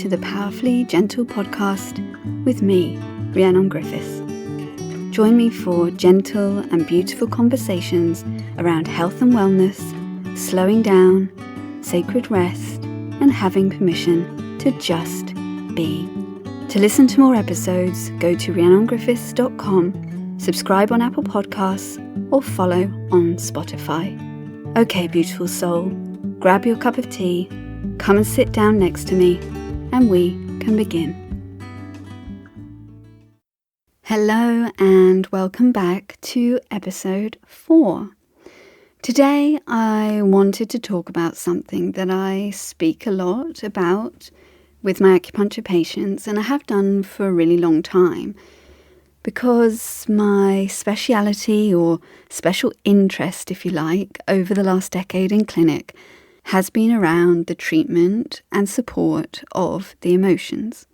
to the Powerfully Gentle podcast with me, Rhiannon Griffiths. Join me for gentle and beautiful conversations around health and wellness, slowing down, sacred rest, and having permission to just be. To listen to more episodes, go to rhiannongriffiths.com, subscribe on Apple Podcasts, or follow on Spotify. Okay, beautiful soul, grab your cup of tea, come and sit down next to me, and we can begin. Hello and welcome back to episode 4. Today I wanted to talk about something that I speak a lot about with my acupuncture patients, and I have done for a really long time, because my speciality or special interest, if you like, over the last decade in clinic has been around the treatment and support of the emotions.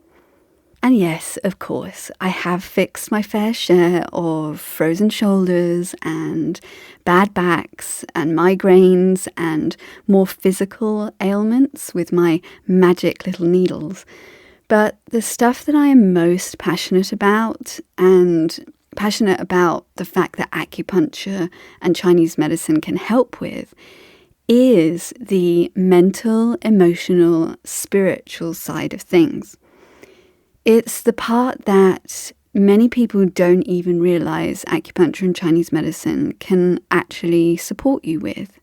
And yes, of course, I have fixed my fair share of frozen shoulders and bad backs and migraines and more physical ailments with my magic little needles. But the stuff that I am most passionate about, and passionate about the fact that acupuncture and Chinese medicine can help with, is the mental, emotional, spiritual side of things. It's the part that many people don't even realize acupuncture and Chinese medicine can actually support you with.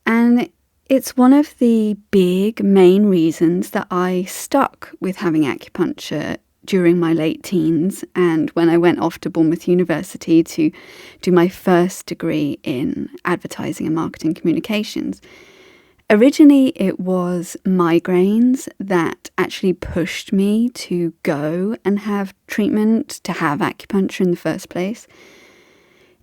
And it's one of the big main reasons that I stuck with having acupuncture during my late teens and when I went off to Bournemouth University to do my first degree in advertising and marketing communications. Originally, it was migraines that actually pushed me to go and have treatment, to have acupuncture in the first place.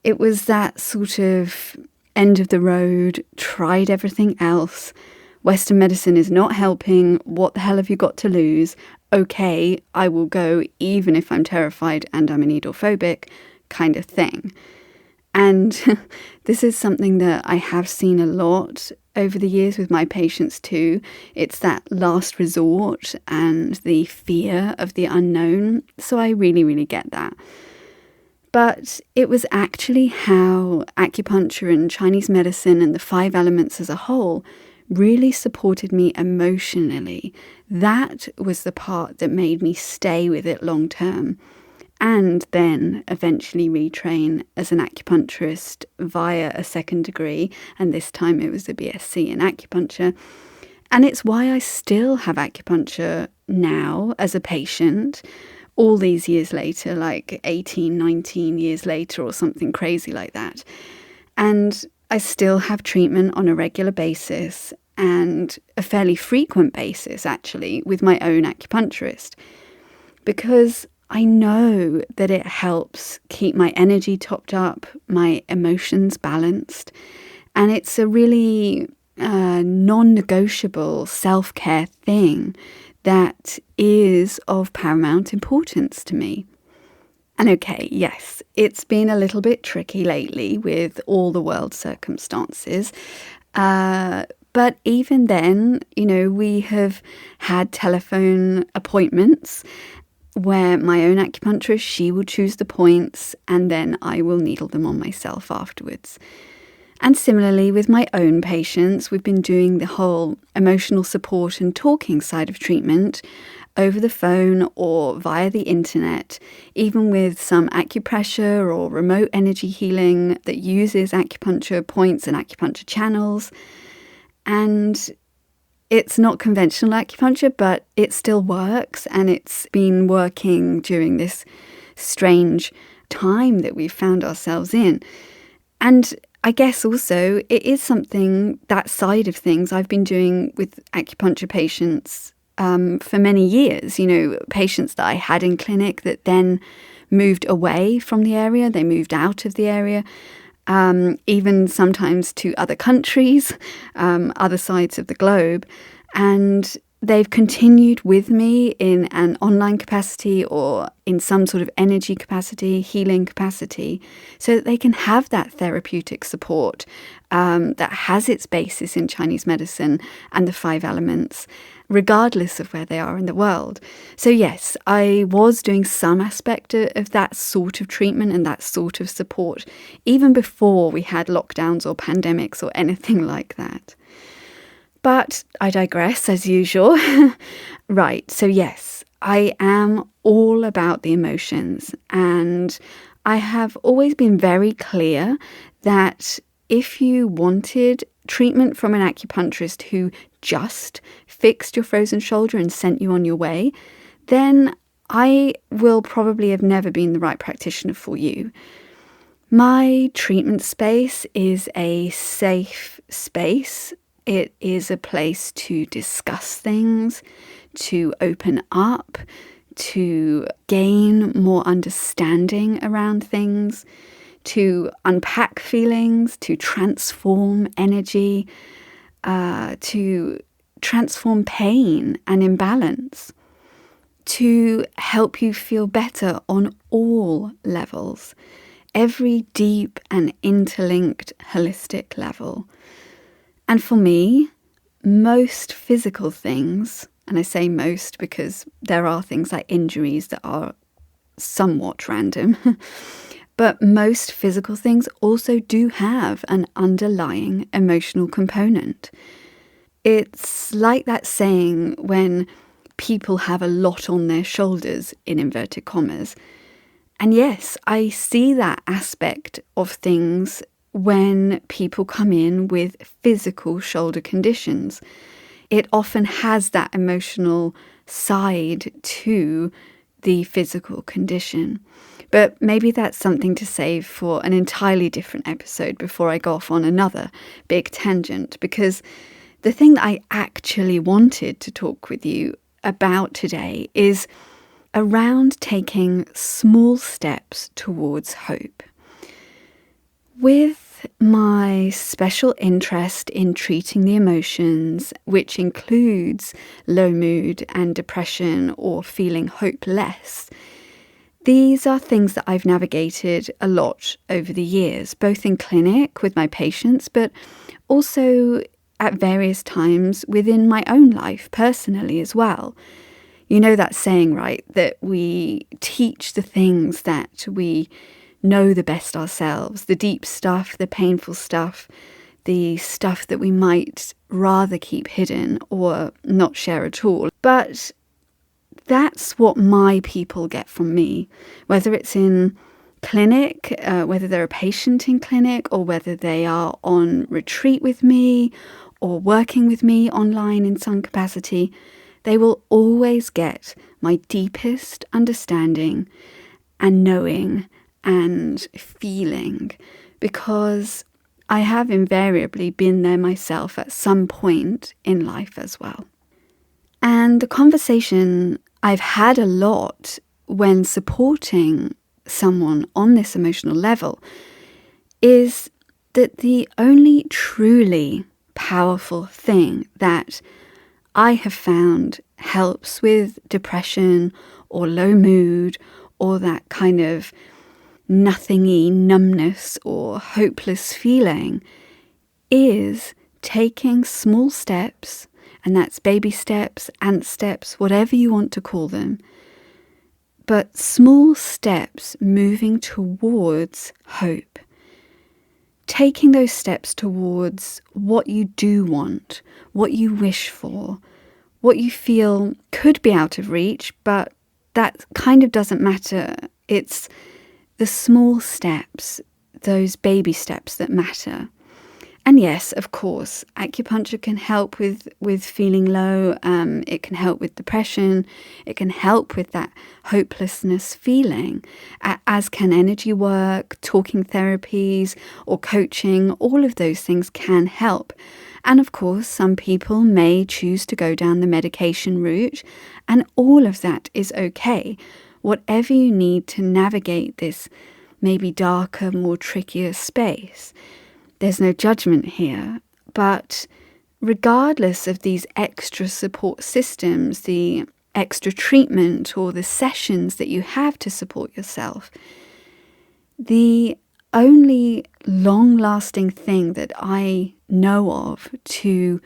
It was that sort of end of the road, tried everything else. Western medicine is not helping. What the hell have you got to lose? Okay, I will go even if I'm terrified and I'm a needle phobic kind of thing. And this is something that I have seen a lot over the years with my patients too. It's that last resort and the fear of the unknown. So I really, really get that. But it was actually how acupuncture and Chinese medicine and the 5 elements as a whole really supported me emotionally. That was the part that made me stay with it long term. And then eventually retrain as an acupuncturist via a second degree, and this time it was a BSc in acupuncture. And it's why I still have acupuncture now as a patient, all these years later, like 18, 19 years later or something crazy like that. And I still have treatment on a regular basis, and a fairly frequent basis actually, with my own acupuncturist, because I know that it helps keep my energy topped up, my emotions balanced, and it's a really non-negotiable self-care thing that is of paramount importance to me. And okay, yes, it's been a little bit tricky lately with all the world circumstances, but even then, we have had telephone appointments where my own acupuncturist, she will choose the points and then I will needle them on myself afterwards. And similarly with my own patients, we've been doing the whole emotional support and talking side of treatment over the phone or via the internet, even with some acupressure or remote energy healing that uses acupuncture points and acupuncture channels. And it's not conventional acupuncture, but it still works, and it's been working during this strange time that we've found ourselves in. And I guess also it is something, that side of things, I've been doing with acupuncture patients for many years. Patients that I had in clinic that then moved away from the area, they moved out of the area. Even sometimes to other countries, other sides of the globe. And they've continued with me in an online capacity or in some sort of energy capacity, healing capacity, so that they can have that therapeutic support that has its basis in Chinese medicine and the 5 elements, regardless of where they are in the world. So yes, I was doing some aspect of that sort of treatment and that sort of support, even before we had lockdowns or pandemics or anything like that. But I digress, as usual. Right, so yes, I am all about the emotions, and I have always been very clear that if you wanted treatment from an acupuncturist who just fixed your frozen shoulder and sent you on your way, then I will probably have never been the right practitioner for you. My treatment space is a safe space. It is a place to discuss things, to open up, to gain more understanding around things, to unpack feelings, to transform energy, to transform pain and imbalance, to help you feel better on all levels, every deep and interlinked holistic level. And for me, most physical things, and I say most because there are things like injuries that are somewhat random, but most physical things also do have an underlying emotional component. It's like that saying when people have a lot on their shoulders, in inverted commas. And yes, I see that aspect of things when people come in with physical shoulder conditions. It often has that emotional side to the physical condition. But maybe that's something to save for an entirely different episode before I go off on another big tangent, because the thing that I actually wanted to talk with you about today is around taking small steps towards hope. With my special interest in treating the emotions, which includes low mood and depression or feeling hopeless, these are things that I've navigated a lot over the years, both in clinic with my patients, but also at various times within my own life personally as well. You know that saying, right, that we teach the things that we know the best ourselves, the deep stuff, the painful stuff, the stuff that we might rather keep hidden or not share at all. But that's what my people get from me, whether it's in clinic, whether they're a patient in clinic, or whether they are on retreat with me or working with me online in some capacity. They will always get my deepest understanding and knowing and feeling, because I have invariably been there myself at some point in life as well. And the conversation I've had a lot when supporting someone on this emotional level is that the only truly powerful thing that I have found helps with depression or low mood or that kind of nothingy numbness or hopeless feeling is taking small steps, and that's baby steps, ant steps, whatever you want to call them, but small steps moving towards hope. Taking those steps towards what you do want, what you wish for, what you feel could be out of reach, but that kind of doesn't matter. It's the small steps, those baby steps that matter. And yes, of course, acupuncture can help with feeling low. It can help with depression. It can help with that hopelessness feeling, as can energy work, talking therapies, or coaching. All of those things can help. And of course, some people may choose to go down the medication route, and all of that is okay. Whatever you need to navigate this maybe darker, more trickier space. There's no judgment here, but regardless of these extra support systems, the extra treatment or the sessions that you have to support yourself, the only long-lasting thing that I know of to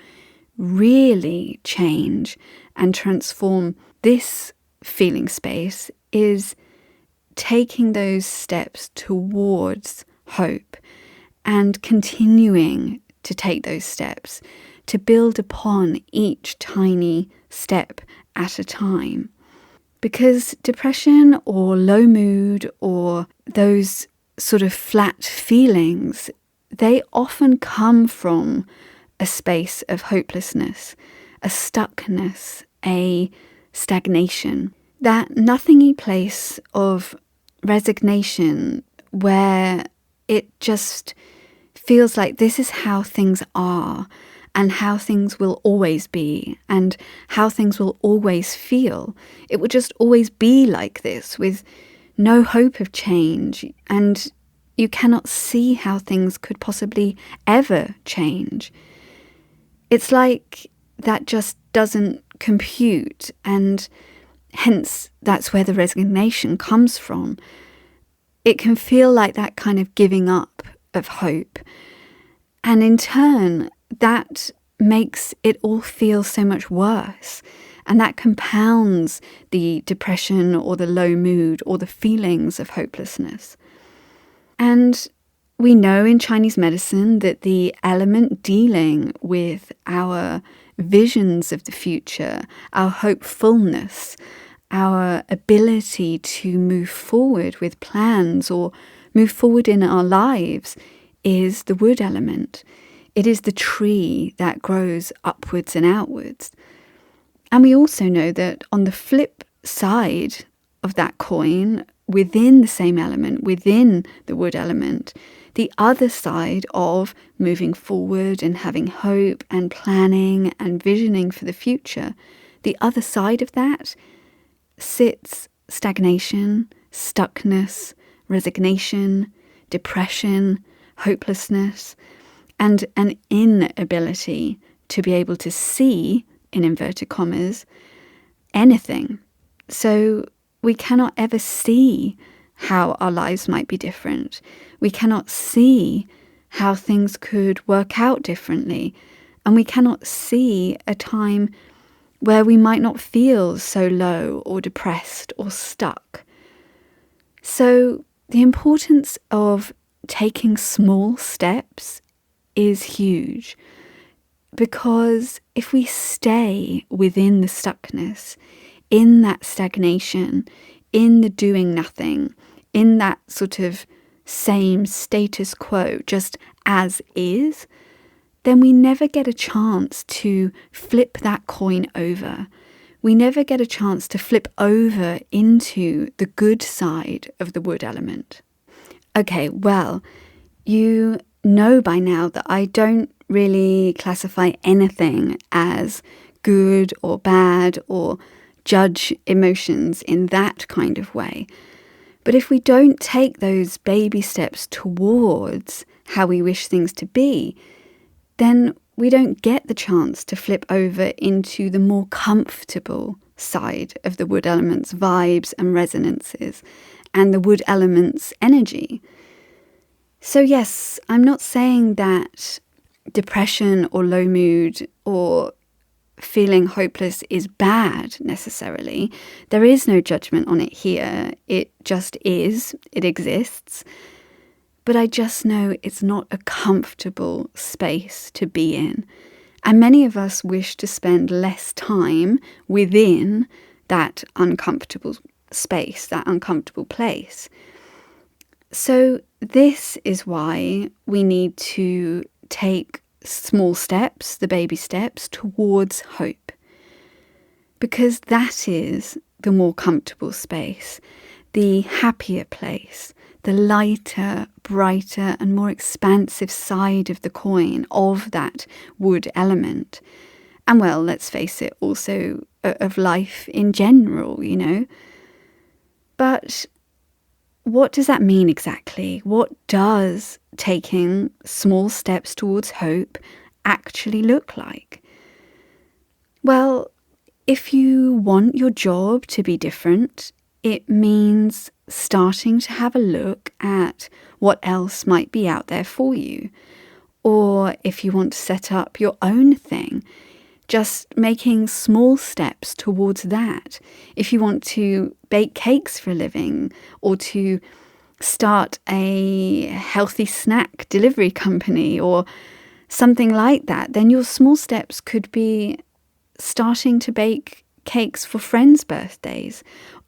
really change and transform this feeling space is taking those steps towards hope and continuing to take those steps to build upon each tiny step at a time. Because depression or low mood or those sort of flat feelings, they often come from a space of hopelessness, a stuckness, a stagnation, that nothingy place of resignation where it just feels like this is how things are and how things will always be and how things will always feel. It would just always be like this with no hope of change, and you cannot see how things could possibly ever change. It's like that just doesn't compute, and hence that's where the resignation comes from. It can feel like that kind of giving up of hope. And in turn, that makes it all feel so much worse. And that compounds the depression or the low mood or the feelings of hopelessness. And we know in Chinese medicine that the element dealing with our visions of the future, our hopefulness, our ability to move forward with plans or move forward in our lives is the wood element. It is the tree that grows upwards and outwards. And we also know that on the flip side of that coin, within the same element, within the wood element, the other side of moving forward and having hope and planning and visioning for the future, the other side of that sits stagnation, stuckness, resignation, depression, hopelessness, and an inability to be able to see, in inverted commas, anything. So we cannot ever see how our lives might be different. We cannot see how things could work out differently. And we cannot see a time where we might not feel so low or depressed or stuck. So the importance of taking small steps is huge, because if we stay within the stuckness, in that stagnation, in the doing nothing, in that sort of same status quo, just as is, then we never get a chance to flip that coin over. We never get a chance to flip over into the good side of the wood element. Okay, well, you know by now that I don't really classify anything as good or bad or judge emotions in that kind of way. But if we don't take those baby steps towards how we wish things to be, then we don't get the chance to flip over into the more comfortable side of the wood element's vibes and resonances and the wood element's energy. So yes, I'm not saying that depression or low mood or feeling hopeless is bad necessarily. There is no judgment on it here. It just is. It exists. But I just know it's not a comfortable space to be in. And many of us wish to spend less time within that uncomfortable space, that uncomfortable place. So this is why we need to take small steps, the baby steps, towards hope. Because that is the more comfortable space, the happier place, the lighter, brighter and more expansive side of the coin of that wood element. And well, let's face it, also of life in general, you know. But what does that mean exactly? What does taking small steps towards hope actually look like? Well, if you want your job to be different, it means starting to have a look at what else might be out there for you. Or if you want to set up your own thing, just making small steps towards that. If you want to bake cakes for a living, or to start a healthy snack delivery company or something like that, then your small steps could be starting to bake cakes for friends' birthdays,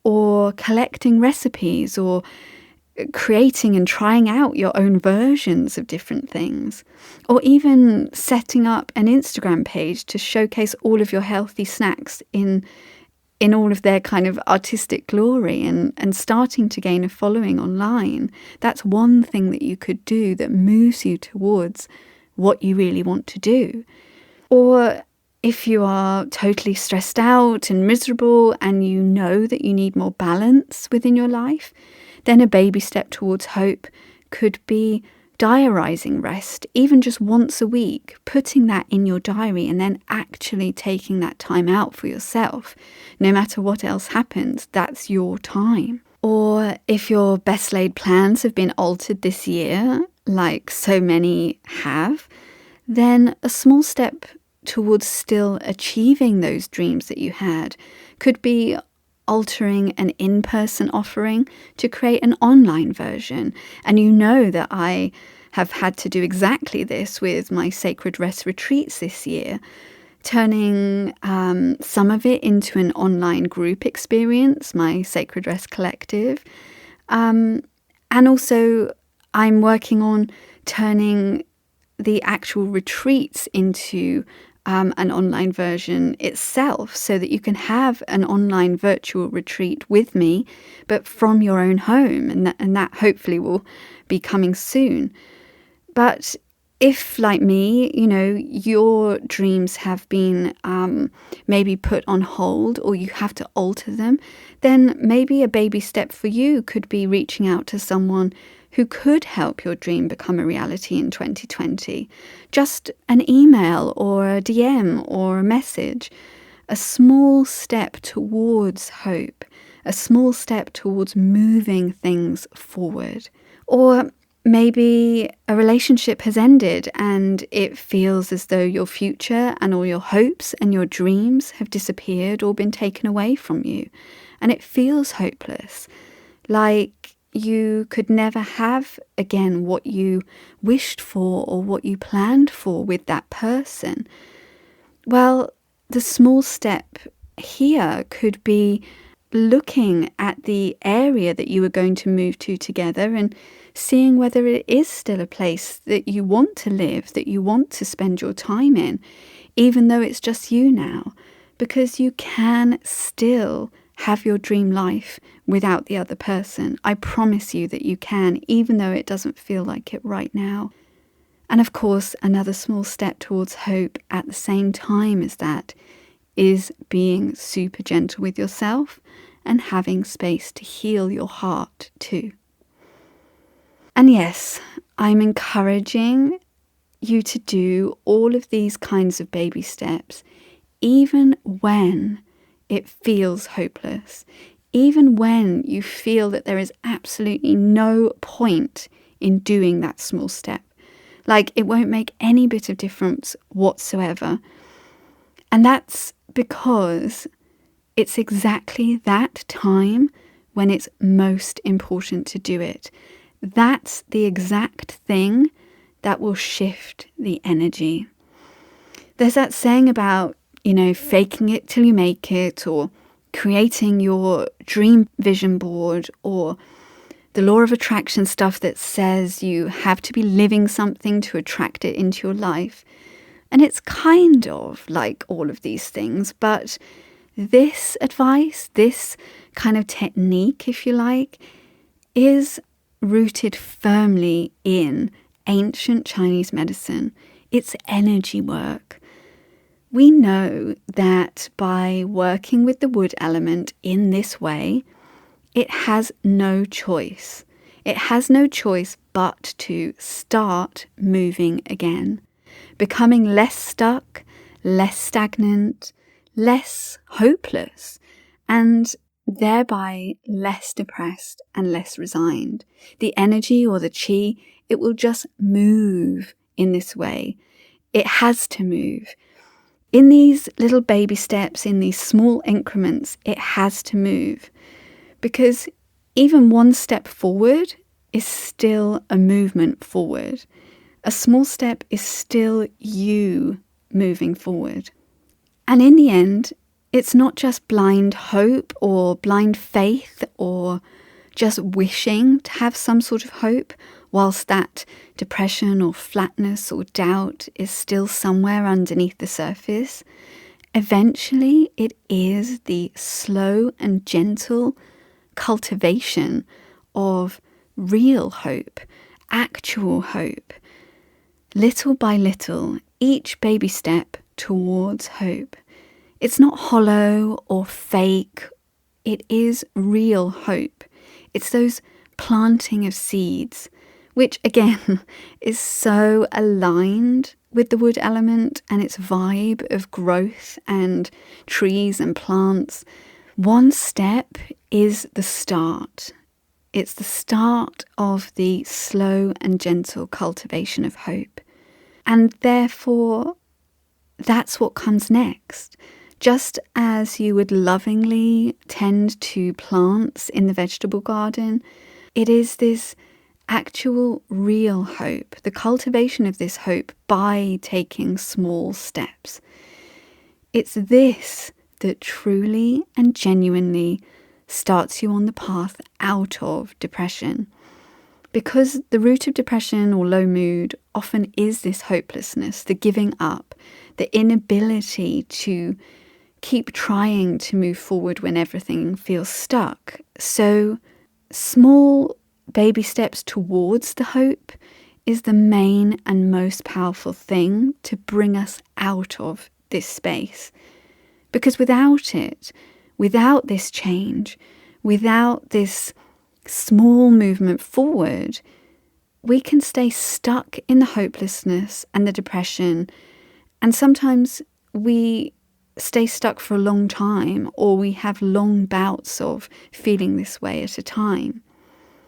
or collecting recipes, or creating and trying out your own versions of different things, or even setting up an Instagram page to showcase all of your healthy snacks in all of their kind of artistic glory, and starting to gain a following online. That's one thing that you could do that moves you towards what you really want to do. Or if you are totally stressed out and miserable and you know that you need more balance within your life, then a baby step towards hope could be diarising rest, even just once a week, putting that in your diary and then actually taking that time out for yourself. No matter what else happens, that's your time. Or if your best laid plans have been altered this year, like so many have, then a small step towards still achieving those dreams that you had could be altering an in-person offering to create an online version. And you know that I have had to do exactly this with my Sacred Rest retreats this year, turning some of it into an online group experience, my Sacred Rest Collective. And also I'm working on turning the actual retreats into an online version itself, so that you can have an online virtual retreat with me, but from your own home, and that hopefully will be coming soon. But if, like me, your dreams have been maybe put on hold, or you have to alter them, then maybe a baby step for you could be reaching out to someone who could help your dream become a reality in 2020. Just an email or a DM or a message. A small step towards hope. A small step towards moving things forward. Or maybe a relationship has ended and it feels as though your future and all your hopes and your dreams have disappeared or been taken away from you. And it feels hopeless. Like you could never have again what you wished for or what you planned for with that person. Well, the small step here could be looking at the area that you are going to move to together and seeing whether it is still a place that you want to live, that you want to spend your time in, even though it's just you now, because you can still have your dream life without the other person. I promise you that you can, even though it doesn't feel like it right now. And of course, another small step towards hope at the same time as that is being super gentle with yourself and having space to heal your heart too. And yes, I'm encouraging you to do all of these kinds of baby steps, even when it feels hopeless, even when you feel that there is absolutely no point in doing that small step. Like it won't make any bit of difference whatsoever. And that's because it's exactly that time when it's most important to do it. That's the exact thing that will shift the energy. There's that saying about, faking it till you make it, or creating your dream vision board, or the law of attraction stuff that says you have to be living something to attract it into your life. And it's kind of like all of these things, but this advice, this kind of technique, if you like, is rooted firmly in ancient Chinese medicine. It's energy work. We know that by working with the wood element in this way, it has no choice. It has no choice but to start moving again, becoming less stuck, less stagnant, less hopeless, and thereby less depressed and less resigned. The energy or the chi, it will just move in this way. It has to move. In these little baby steps, in these small increments, it has to move, because even one step forward is still a movement forward. A small step is still you moving forward. And in the end, it's not just blind hope or blind faith or just wishing to have some sort of hope, whilst that depression or flatness or doubt is still somewhere underneath the surface. Eventually, it is the slow and gentle cultivation of real hope, actual hope, little by little, each baby step towards hope. It's not hollow or fake. It is real hope. It's those planting of seeds, which again is so aligned with the wood element and its vibe of growth and trees and plants. One step is the start. It's the start of the slow and gentle cultivation of hope. And therefore, that's what comes next. Just as you would lovingly tend to plants in the vegetable garden, it is this actual real hope, the cultivation of this hope by taking small steps. It's this that truly and genuinely starts you on the path out of depression. Because the root of depression or low mood often is this hopelessness, the giving up, the inability to keep trying to move forward when everything feels stuck. So small baby steps towards the hope is the main and most powerful thing to bring us out of this space. Because without it, without this change, without this small movement forward, we can stay stuck in the hopelessness and the depression. And sometimes we stay stuck for a long time, or we have long bouts of feeling this way at a time.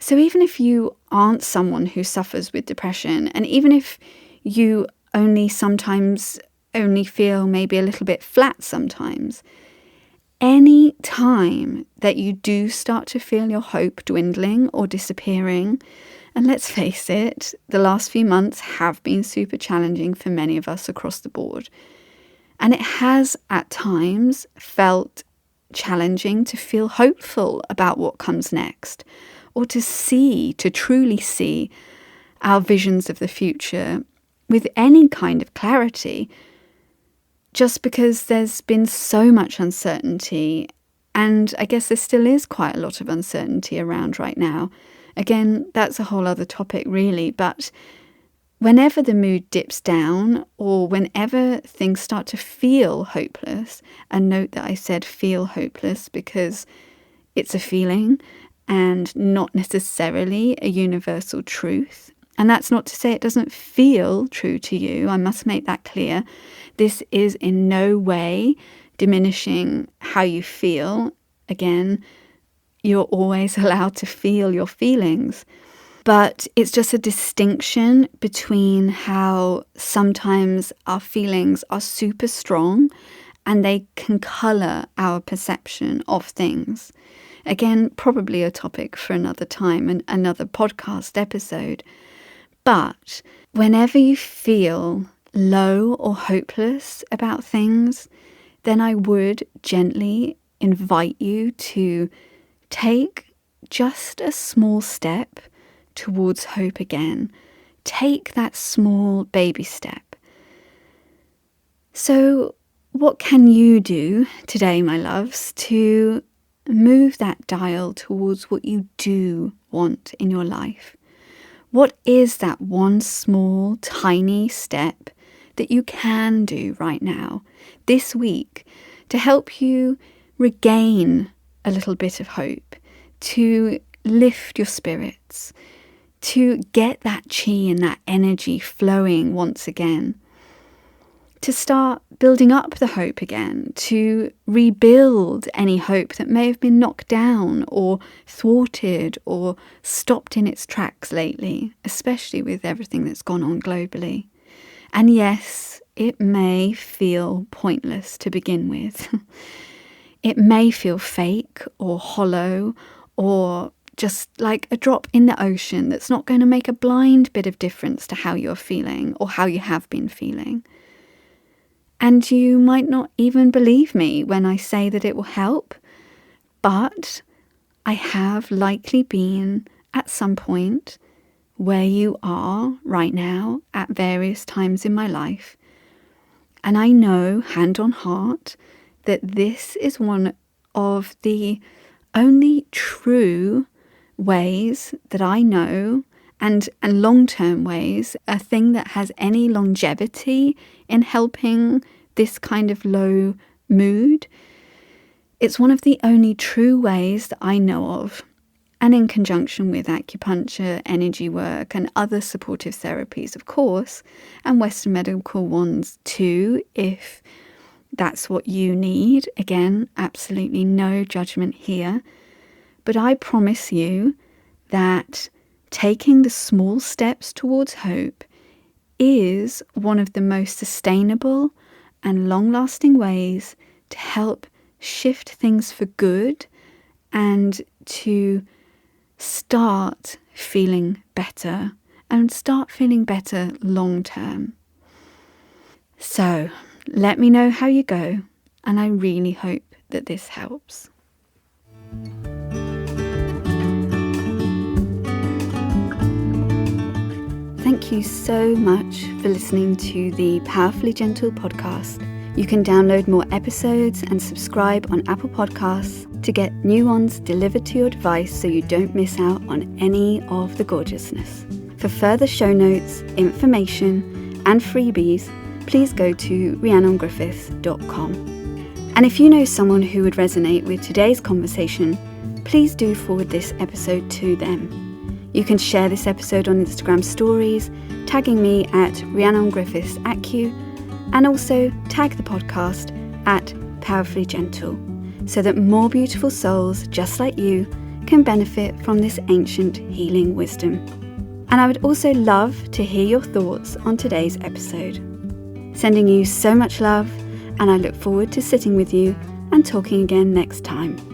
So even if you aren't someone who suffers with depression, and even if you sometimes only feel maybe a little bit flat sometimes, any time that you do start to feel your hope dwindling or disappearing, and let's face it, the last few months have been super challenging for many of us across the board. And it has at times felt challenging to feel hopeful about what comes next, or to truly see our visions of the future with any kind of clarity, just because there's been so much uncertainty. And I guess there still is quite a lot of uncertainty around right now. Again, that's a whole other topic really, but whenever the mood dips down, or whenever things start to feel hopeless, and note that I said feel hopeless because it's a feeling and not necessarily a universal truth. And that's not to say it doesn't feel true to you. I must make that clear. This is in no way diminishing how you feel. Again, you're always allowed to feel your feelings. But it's just a distinction between how sometimes our feelings are super strong and they can colour our perception of things. Again, probably a topic for another time and another podcast episode. But whenever you feel low or hopeless about things, then I would gently invite you to take just a small step towards hope again. Take that small baby step. So what can you do today, my loves, to move that dial towards what you do want in your life? What is that one small, tiny step that you can do right now, this week, to help you regain a little bit of hope, to lift your spirits, to get that chi and that energy flowing once again, to start building up the hope again, to rebuild any hope that may have been knocked down or thwarted or stopped in its tracks lately, especially with everything that's gone on globally. And yes, it may feel pointless to begin with. It may feel fake or hollow or just like a drop in the ocean that's not going to make a blind bit of difference to how you're feeling or how you have been feeling. And you might not even believe me when I say that it will help, but I have likely been at some point where you are right now at various times in my life. And I know, hand on heart, that this is one of the only true ways that I know, and long-term ways, a thing that has any longevity in helping this kind of low mood. It's one of the only true ways that I know of, and in conjunction with acupuncture, energy work, and other supportive therapies, of course, and Western medical ones too, if that's what you need. Again, absolutely no judgment here. But I promise you that taking the small steps towards hope is one of the most sustainable and long-lasting ways to help shift things for good and to start feeling better and start feeling better long term. So let me know how you go, and I really hope that this helps. Thank you so much for listening to the Powerfully Gentle podcast. You can download more episodes and subscribe on Apple Podcasts to get new ones delivered to your device so you don't miss out on any of the gorgeousness. For further show notes, information, and freebies, please go to rhiannongriffith.com. And if you know someone who would resonate with today's conversation, please do forward this episode to them. You can share this episode on Instagram stories, tagging me at rhiannongriffithsacu, and also tag the podcast at Powerfully Gentle, so that more beautiful souls just like you can benefit from this ancient healing wisdom. And I would also love to hear your thoughts on today's episode. Sending you so much love, and I look forward to sitting with you and talking again next time.